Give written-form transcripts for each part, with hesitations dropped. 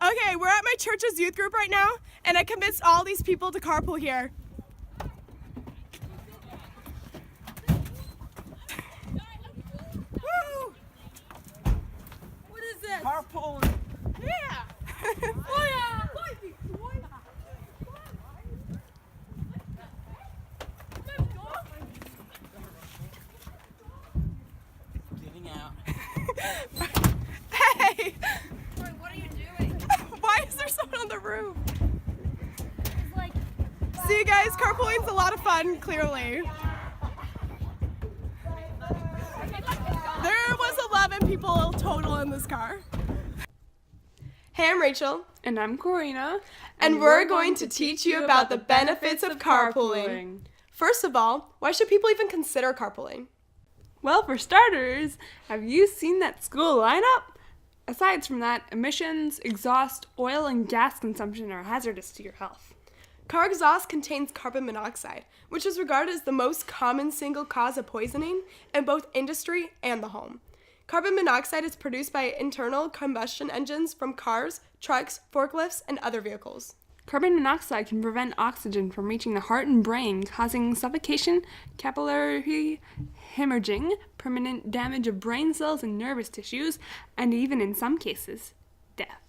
Okay, we're at my church's youth group right now, and I convinced all these people to carpool here. Woo! What is this? Carpooling. Yeah! Oh yeah! Getting out. Hey! Sorry, what are you doing? Why is there someone on the roof? It's like, See you guys, carpooling's a lot of fun, clearly. There was 11 people total in this car. Hey, I'm Rachel. And I'm Corina. And we're going to teach you about the benefits of carpooling. First of all, why should people even consider carpooling? Well, for starters, have you seen that school lineup? Aside from that, emissions, exhaust, oil, and gas consumption are hazardous to your health. Car exhaust contains carbon monoxide, which is regarded as the most common single cause of poisoning in both industry and the home. Carbon monoxide is produced by internal combustion engines from cars, trucks, forklifts, and other vehicles. Carbon monoxide can prevent oxygen from reaching the heart and brain, causing suffocation, capillary hemorrhaging, permanent damage of brain cells and nervous tissues, and even in some cases, death.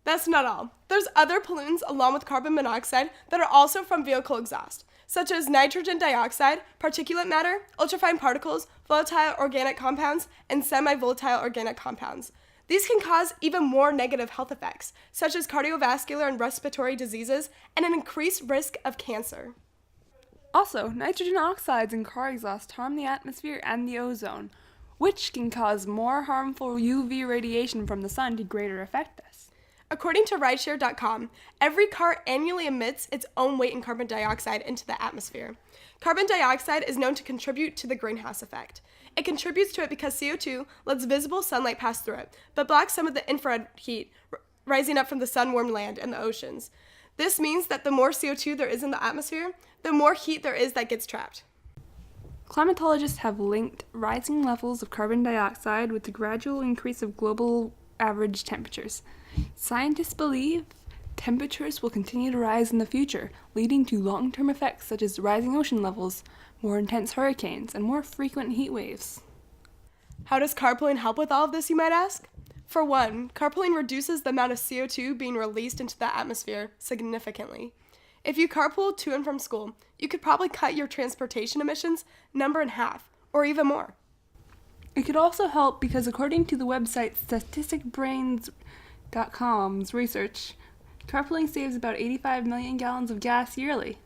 That's not all. There's other pollutants along with carbon monoxide that are also from vehicle exhaust, such as nitrogen dioxide, particulate matter, ultrafine particles, volatile organic compounds, and semi-volatile organic compounds. These can cause even more negative health effects, such as cardiovascular and respiratory diseases, and an increased risk of cancer. Also, nitrogen oxides in car exhaust harm the atmosphere and the ozone, which can cause more harmful UV radiation from the sun to greater affect us. According to rideshare.com, every car annually emits its own weight in carbon dioxide into the atmosphere. Carbon dioxide is known to contribute to the greenhouse effect. It contributes to it because CO2 lets visible sunlight pass through it, but blocks some of the infrared heat rising up from the sun-warmed land and the oceans. This means that the more CO2 there is in the atmosphere, the more heat there is that gets trapped. Climatologists have linked rising levels of carbon dioxide with the gradual increase of global average temperatures. Scientists believe temperatures will continue to rise in the future, leading to long-term effects such as rising ocean levels, more intense hurricanes, and more frequent heat waves. How does carpooling help with all of this, you might ask? For one, carpooling reduces the amount of CO2 being released into the atmosphere significantly. If you carpool to and from school, you could probably cut your transportation emissions number in half, or even more. It could also help because according to the website statisticbrains.com's research, carpooling saves about 85 million gallons of gas yearly.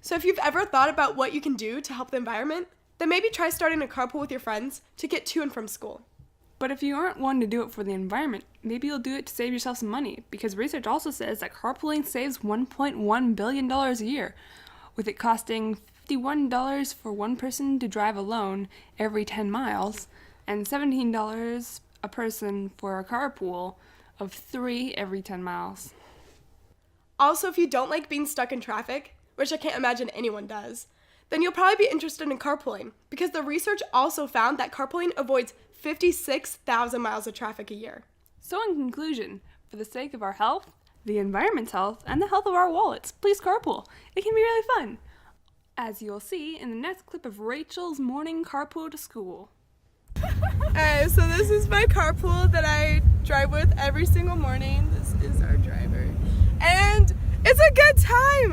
So if you've ever thought about what you can do to help the environment, then maybe try starting a carpool with your friends to get to and from school. But if you aren't one to do it for the environment, maybe you'll do it to save yourself some money, because research also says that carpooling saves $1.1 billion a year, with it costing $51 for one person to drive alone every 10 miles, and $17 a person for a carpool of 3 every 10 miles. Also, if you don't like being stuck in traffic, which I can't imagine anyone does, then you'll probably be interested in carpooling, because the research also found that carpooling avoids 56,000 miles of traffic a year. So in conclusion, for the sake of our health, the environment's health, and the health of our wallets, please carpool. It can be really fun, as you'll see in the next clip of Rachel's morning carpool to school. Alright, so this is my carpool that I drive with every single morning. This is our driver. And it's a good time.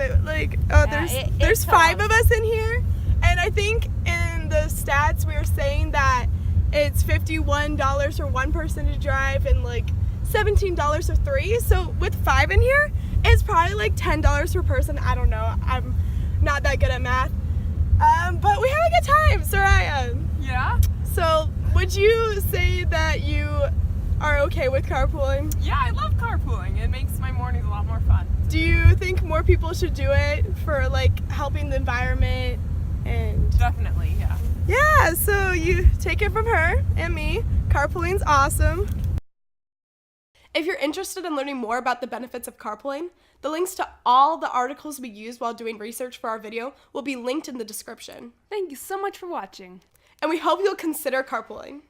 There's 5 of us in here, and I think in the stats we were saying that it's $51 for one person to drive and like $17 for 3. So with 5 in here, it's probably like $10 per person. I don't know. I'm not that good at math. But we have a good time, Soraya. Yeah? So would you say that you are okay with carpooling? Yeah, I love carpooling. It makes my mornings a lot more fun. Do you think more people should do it for like helping the environment and... Definitely, yeah. Yeah, so you take it from her and me. Carpooling's awesome. If you're interested in learning more about the benefits of carpooling, the links to all the articles we used while doing research for our video will be linked in the description. Thank you so much for watching. And we hope you'll consider carpooling.